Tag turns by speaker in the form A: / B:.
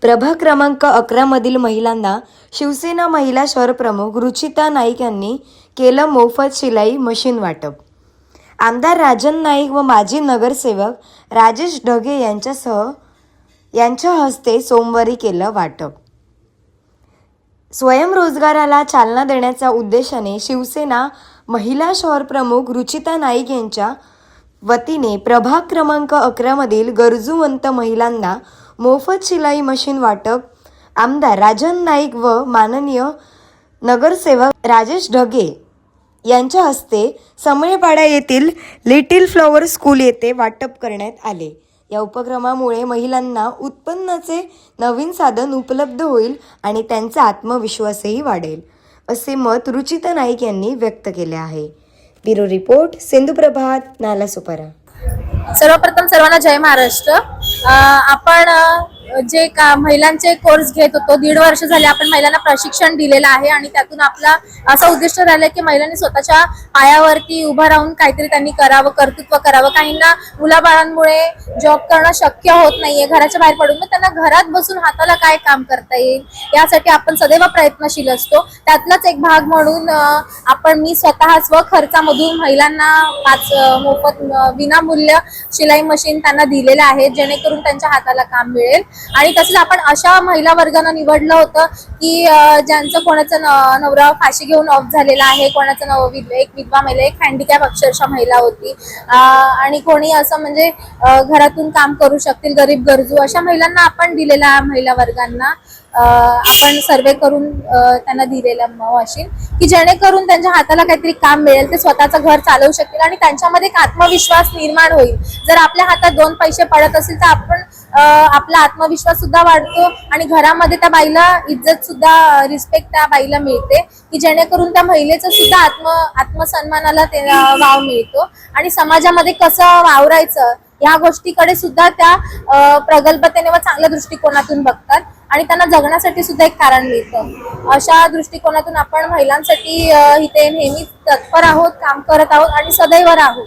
A: प्रभाग क्रमांक 11 मधील महिलांना शिवसेना महिला शहरप्रमुख रुचिता नाईक यांनी केलं मोफत शिलाई मशीन वाटप। आमदार राजन नाईक व माजी नगरसेवक राजेश ढगे यांच्या हस्ते सोमवारी केलं वाटप। स्वयंरोजगाराला चालना देण्याच्या उद्देशाने शिवसेना महिला शहरप्रमुख रुचिता नाईक यांच्या वतीने प्रभाग क्रमांक 11 मधील गरजूवंत महिलांना मोफत शिलाई मशीन वाटप आमदार राजन नाईक व माननीय नगरसेवक राजेश ढगे यांच्या हस्ते समयपाडा येथील लिटिल फ्लॉवर स्कूल येथे वाटप करण्यात आले। या उपक्रमामुळे महिलांना उत्पन्नाचे नवीन साधन उपलब्ध होईल आणि त्यांचा आत्मविश्वासही वाढेल, असे मत रुचिता नाईक यांनी व्यक्त केले आहे। ब्युरो रिपोर्ट सिंधू प्रभात, नालासोपारा।
B: सर्वप्रथम सर्वांना जय महाराष्ट्र। आपण जे का महिलांचे कोर्स घेत होतो, 1.5 वर्ष झाले आपण महिलांना प्रशिक्षण दिलेलं आहे आणि त्यातून आपला असा उद्दिष्ट राहिलं की महिलांनी स्वतःच्या पायावरती उभं राहून काहीतरी त्यांनी करावं, कर्तृत्व करावं। काहींना मुलाबाळांमुळे जॉब करणं शक्य होत नाहीये, घराच्या बाहेर पडून, मग त्यांना घरात बसून हाताला काय काम करता येईल यासाठी आपण सदैव प्रयत्नशील असतो। त्यातलाच एक भाग म्हणून मी स्वतः स्वखर्चामधून महिलांना 5 मोफत विनामूल्य शिलाई मशीन त्यांना दिलेलं आहे, जेणेकरून त्यांच्या हाताला काम मिळेल। आणि तसंच आपण अशा महिला वर्गांना निवडलं होतं की ज्यांचं कोणाचं नवरा फाशी घेऊन ऑफ झालेला आहे, कोणाचं एक विधवा महिला, एक हँडिकॅप अक्षरशः महिला होती, आणि कोणी असं म्हणजे घरातून काम करू शकतील गरीब गरजू अशा महिलांना आपण दिलेल्या महिला वर्गांना आपण सर्वे करून त्यांना दिलेलं मशीन की जेणेकरून त्यांच्या हाताला काहीतरी काम मिळेल, ते स्वतःचं घर चालवू शकतील आणि त्यांच्यामध्ये एक आत्मविश्वास निर्माण होईल। जर आपल्या हातात 2 पैसे पडत असेल तर आपण आपला आत्मविश्वास सुद्धा वाढतो आणि घरामध्ये त्या बाईला इज्जत सुद्धा, रिस्पेक्ट त्या बाईला मिळते की जेणेकरून त्या महिलेचं सुद्धा आत्मसन्मानाला वाव मिळतो आणि समाजामध्ये कसं वावरायचं या गोष्टीकडे सुद्धा त्या प्रगल्भतेने व चांगल्या दृष्टिकोनातून बघतात आणि त्यांना जगण्यासाठी सुद्धा एक कारण मिळतं। अशा दृष्टिकोनातून आपण महिलांसाठी इथे नेहमी तत्पर आहोत, काम करत आहोत आणि सदैव राहू।